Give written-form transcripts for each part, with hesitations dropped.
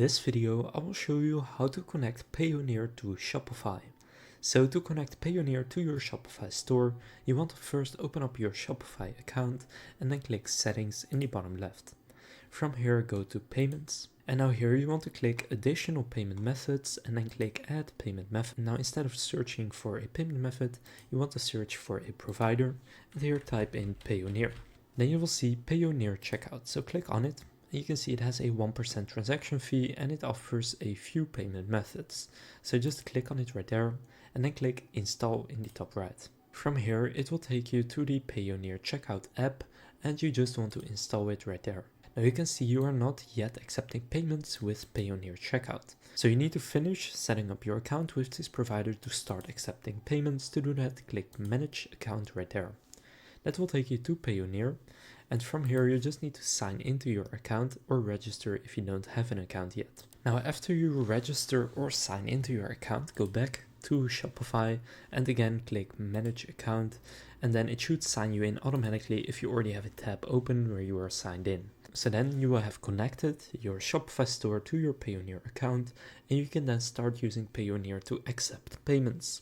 this video, I will show you how to connect Payoneer to Shopify. So to connect Payoneer to your Shopify store, you want to first open up your Shopify account and then click Settings in the bottom left. From here, go to Payments. And now here you want to click Additional Payment Methods and then click Add Payment Method. Now instead of searching for a payment method, you want to search for a provider and here type in Payoneer. Then you will see Payoneer Checkout, so click on it. You can see it has a 1% transaction fee and it offers a few payment methods. So just click on it right there and then click Install in the top right. From here, it will take you to the Payoneer Checkout app and you just want to install it right there. Now you can see you are not yet accepting payments with Payoneer Checkout. So you need to finish setting up your account with this provider to start accepting payments. To do that, click Manage Account right there. That will take you to Payoneer, and from here you just need to sign into your account or register if you don't have an account yet. Now after you register or sign into your account, go back to Shopify and again click Manage Account, and then it should sign you in automatically if you already have a tab open where you are signed in. So then you will have connected your Shopify store to your Payoneer account and you can then start using Payoneer to accept payments.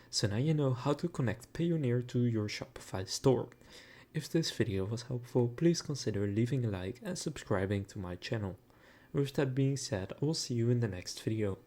So now you know how to connect Payoneer to your Shopify store. If this video was helpful, please consider leaving a like and subscribing to my channel. With that being said, I will see you in the next video.